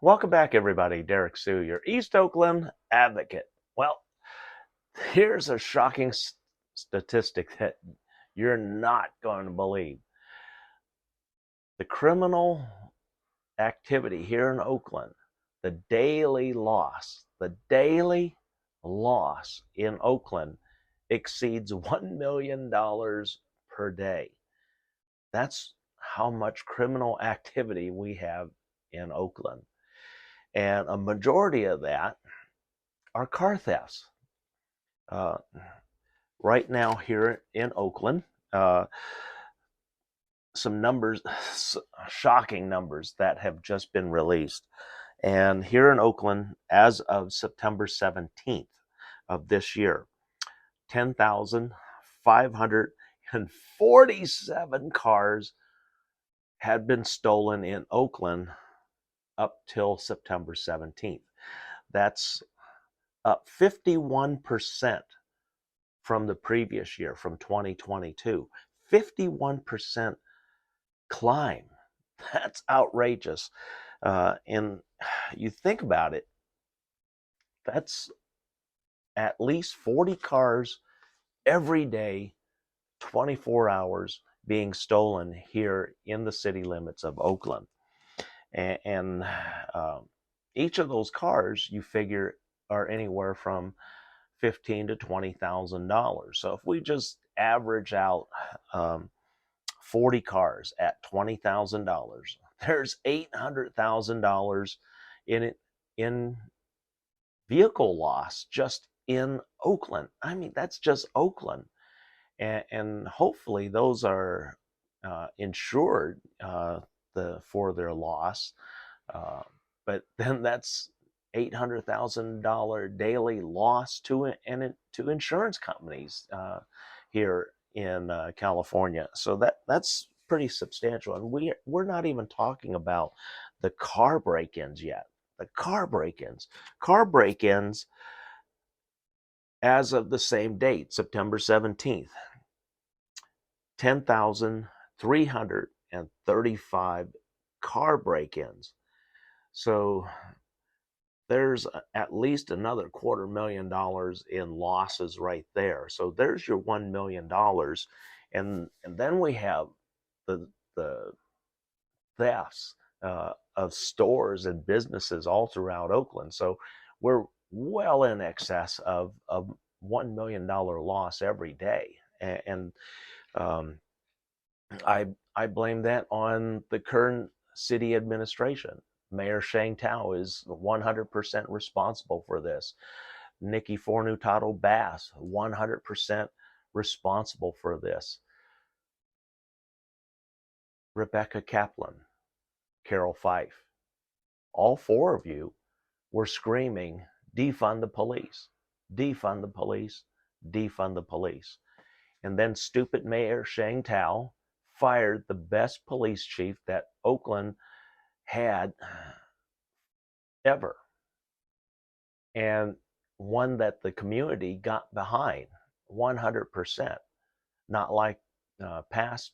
Welcome back, everybody. Derrick Soo, your East Oakland advocate. Well, here's a shocking statistic that you're not going to believe. The criminal activity here in Oakland, the daily loss in Oakland exceeds $1 million per day. That's how much criminal activity we have in Oakland. And a majority of that are car thefts. Uh, right now here in Oakland, uh, some numbers, shocking numbers that have just been released. And here in Oakland, as of September 17th of this year, 10,547 cars had been stolen in Oakland up till September 17th. That's up 51% from the previous year, from 2022. 51% climb. That's outrageous. And you think about it, that's at least 40 cars every day, 24 hours being stolen here in the city limits of Oakland. And each of those cars, you figure, are anywhere from $15,000 to $20,000. So if we just average out 40 cars at $20,000, there's $800,000 in vehicle loss just in Oakland. I mean, that's just Oakland, and hopefully those are insured for their loss. But then that's $800,000 daily loss to insurance companies here in California. So that's pretty substantial, and we're not even talking about the car break-ins yet. The car break-ins, as of the same date, September 17th, 10,335 car break-ins. So there's at least another $250,000 in losses right there. So there's your $1 million. And then we have the thefts of stores and businesses all throughout Oakland. So we're well in excess of $1 million loss every day. And I blame that on the current city administration. Mayor Shang Tao is 100% responsible for this. Nikki Fornutato Bass, 100% responsible for this. Rebecca Kaplan, Carol Fife, all four of you were screaming, defund the police, defund the police, defund the police. And then stupid Mayor Shang Tao fired the best police chief that Oakland had ever, and one that the community got behind 100%, not like past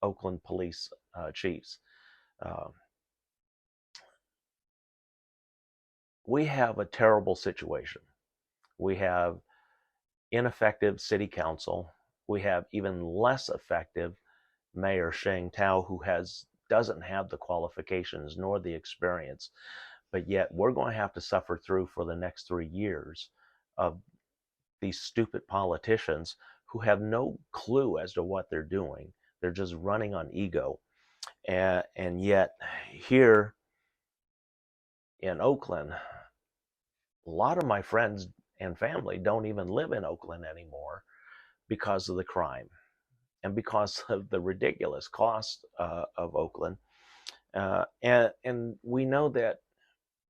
Oakland police chiefs. We have a terrible situation. We have ineffective city council. We have even less effective Mayor Shang Tao, who doesn't have the qualifications nor the experience, but yet we're going to have to suffer through for the next 3 years of these stupid politicians who have no clue as to what they're doing. They're just running on ego. And yet here in Oakland, a lot of my friends and family don't even live in Oakland anymore because of the crime and because of the ridiculous cost of Oakland. And we know that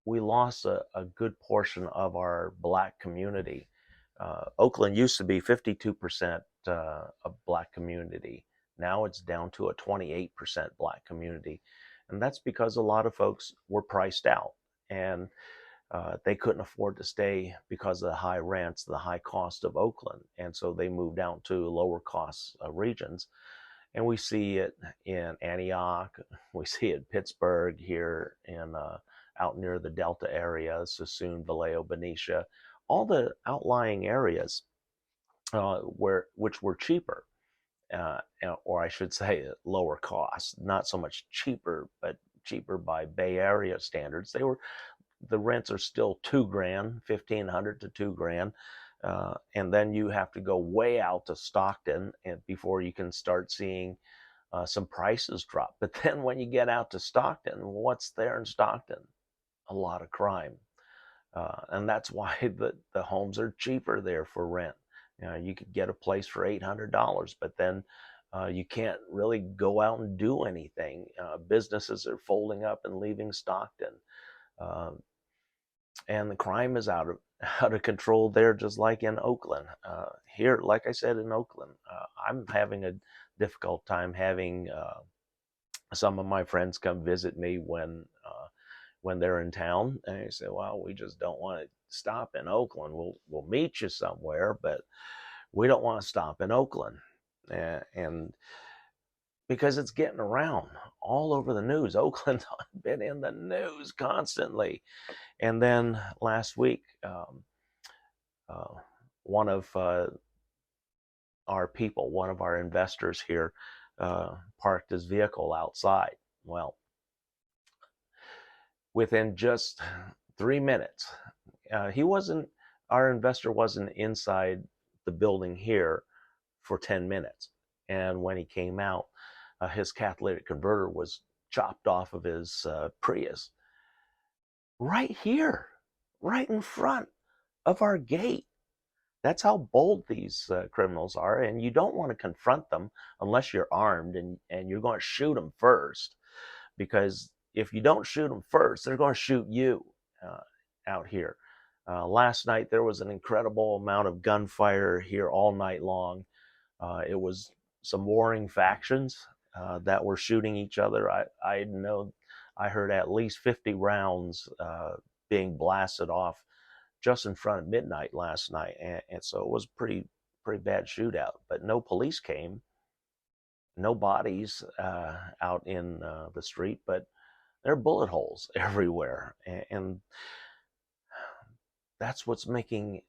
we lost a good portion of our Black community. Oakland used to be 52% a Black community. Now it's down to a 28% Black community. And that's because a lot of folks were priced out, and they couldn't afford to stay because of the high rents, the high cost of Oakland. And so they moved out to lower cost regions. And we see it in Antioch, we see it in Pittsburgh, here in out near the Delta area, Sassoon, Vallejo, Benicia, all the outlying areas which were cheaper, or I should say lower cost, not so much cheaper, but cheaper by Bay Area standards. The rents are still $2,000, 1,500 to $2,000. And then you have to go way out to Stockton before you can start seeing some prices drop. But then when you get out to Stockton, what's there in Stockton? A lot of crime. And that's why the homes are cheaper there for rent. You could get a place for $800, but then you can't really go out and do anything. Businesses are folding up and leaving Stockton. And the crime is out of control there, just like in Oakland. Here, like I said, in Oakland, I'm having a difficult time having some of my friends come visit me when they're in town, and they say, "Well, we just don't want to stop in Oakland. We'll meet you somewhere, but we don't want to stop in Oakland," and because it's getting around all over the news. Oakland's been in the news constantly. And then last week, one of one of our investors here, parked his vehicle outside. Well, within just 3 minutes, our investor wasn't inside the building here for 10 minutes. And when he came out, his catalytic converter was chopped off of his Prius right here, right in front of our gate. That's how bold these criminals are, and you don't want to confront them unless you're armed and you're going to shoot them first, because if you don't shoot them first, they're going to shoot you out here. Last night, there was an incredible amount of gunfire here all night long. It was some warring factions that were shooting each other. I heard at least 50 rounds being blasted off just in front of midnight last night, and so it was pretty bad shootout. But no police came, no bodies out in the street, but there are bullet holes everywhere, and that's what's making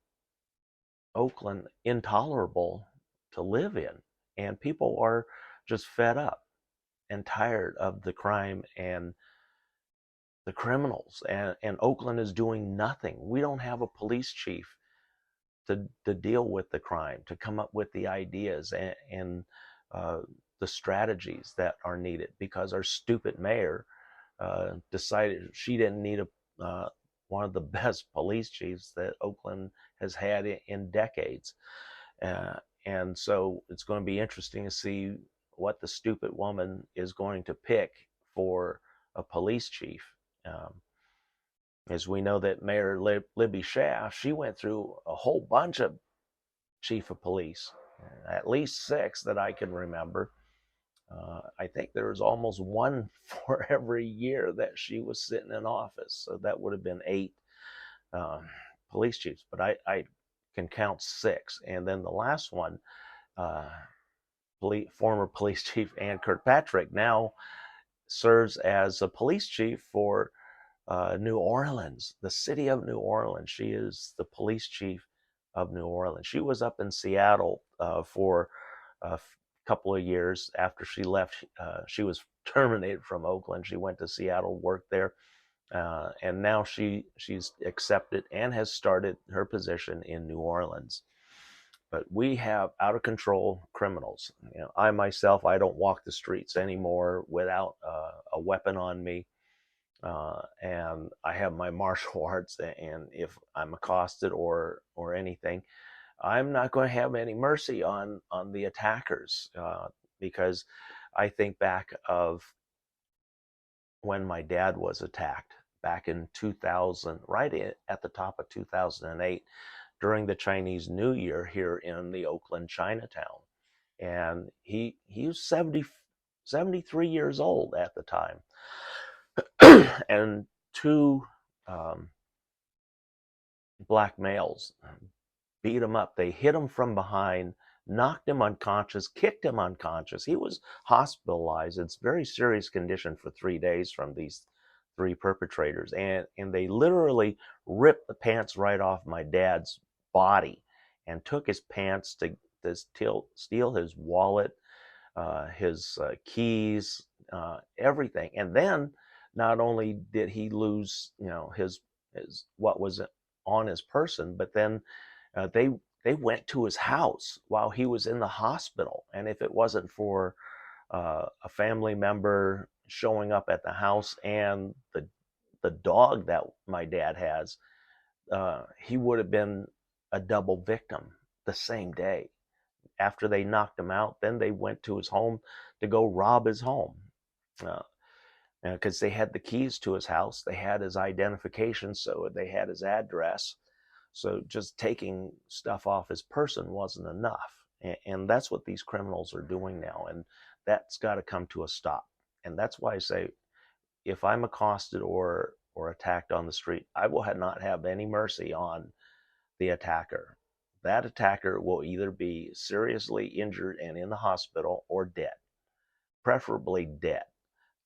Oakland intolerable to live in. And people are just fed up and tired of the crime and the criminals, and Oakland is doing nothing. We don't have a police chief to deal with the crime, to come up with the ideas and the strategies that are needed, because our stupid mayor decided she didn't need one of the best police chiefs that Oakland has had in decades. And so it's going to be interesting to see what the stupid woman is going to pick for a police chief. As we know that Mayor Libby Schaaf, she went through a whole bunch of chief of police, at least 6 that I can remember. I think there was almost one for every year that she was sitting in office. So that would have been 8 police chiefs, but I can count 6. And then the last one, former police chief Ann Kirkpatrick, now serves as a police chief for New Orleans, the city of New Orleans. She is the police chief of New Orleans. She was up in Seattle for a couple of years after she left. She was terminated from Oakland. She went to Seattle, worked there, and now she's accepted and has started her position in New Orleans. But we have out of control criminals. I myself, I don't walk the streets anymore without a weapon on me. And I have my martial arts, and if I'm accosted or anything, I'm not going to have any mercy on the attackers, because I think back of when my dad was attacked back in 2000, right at the top of 2008, during the Chinese New Year here in the Oakland Chinatown. And he was 73 years old at the time. And 2 black males beat him up. They hit him from behind. knocked him unconscious, kicked him unconscious. He was hospitalized. It's very serious condition for 3 days from these three perpetrators. And they literally ripped the pants right off my dad's body and took his pants to steal his wallet, his keys, everything. And then not only did he lose, his what was on his person, but then they went to his house while he was in the hospital. And if it wasn't for a family member showing up at the house and the dog that my dad has, he would have been a double victim the same day. After they knocked him out, then they went to his home to go rob his home. Because they had the keys to his house, they had his identification, so they had his address. So just taking stuff off his person wasn't enough. And that's what these criminals are doing now. And that's got to come to a stop. And that's why I say, if I'm accosted or attacked on the street, I will not have any mercy on the attacker. That attacker will either be seriously injured and in the hospital or dead, preferably dead,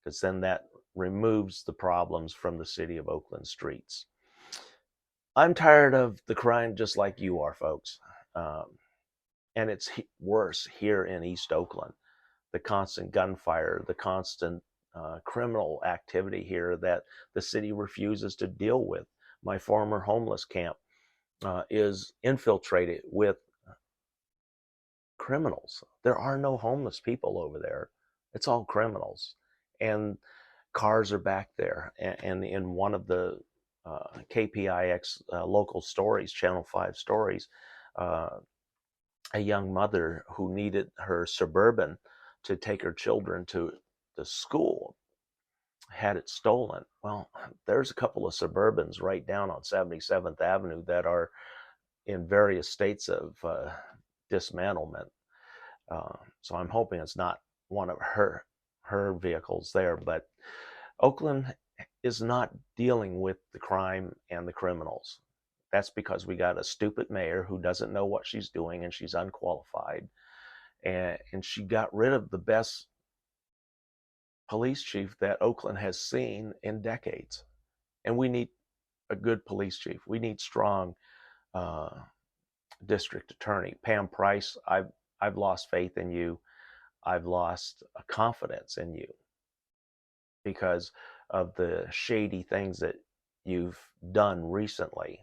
because then that removes the problems from the city of Oakland streets. I'm tired of the crime just like you are, folks. And it's worse here in East Oakland. The constant gunfire, the constant criminal activity here that the city refuses to deal with. My former homeless camp is infiltrated with criminals. There are no homeless people over there. It's all criminals. And cars are back there. And in one of the KPIX local stories, Channel 5 stories, a young mother who needed her Suburban to take her children to school had it stolen. Well, there's a couple of Suburbans right down on 77th Avenue that are in various states of dismantlement. So I'm hoping it's not one of her vehicles there. But Oakland is not dealing with the crime and the criminals. That's because we got a stupid mayor who doesn't know what she's doing, and she's unqualified. And she got rid of the best police chief that Oakland has seen in decades. And we need a good police chief. We need strong district attorney. Pam Price, I've lost faith in you. I've lost confidence in you because of the shady things that you've done recently,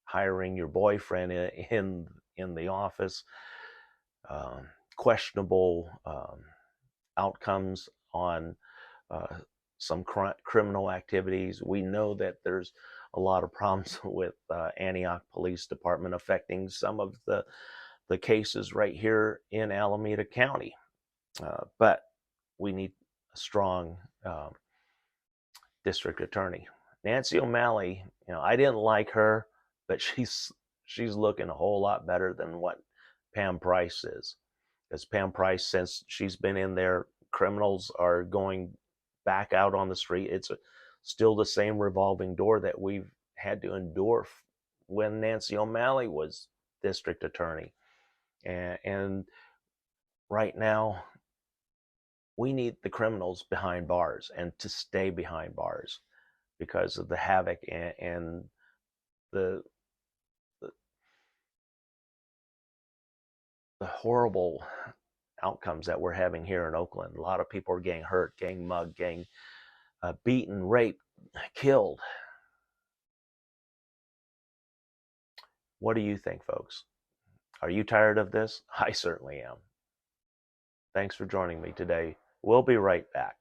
hiring your boyfriend in the office, questionable outcomes on some criminal activities. We know that there's a lot of problems with Antioch Police Department affecting some of the cases right here in Alameda County. But we need a strong district attorney. Nancy O'Malley, I didn't like her, but she's looking a whole lot better than what Pam Price is. Because Pam Price, since she's been in there, criminals are going back out on the street. It's still the same revolving door that we've had to endure when Nancy O'Malley was district attorney. And right now, we need the criminals behind bars and to stay behind bars because of the havoc and the horrible outcomes that we're having here in Oakland. A lot of people are getting hurt, getting mugged, getting beaten, raped, killed. What do you think, folks? Are you tired of this? I certainly am. Thanks for joining me today. We'll be right back.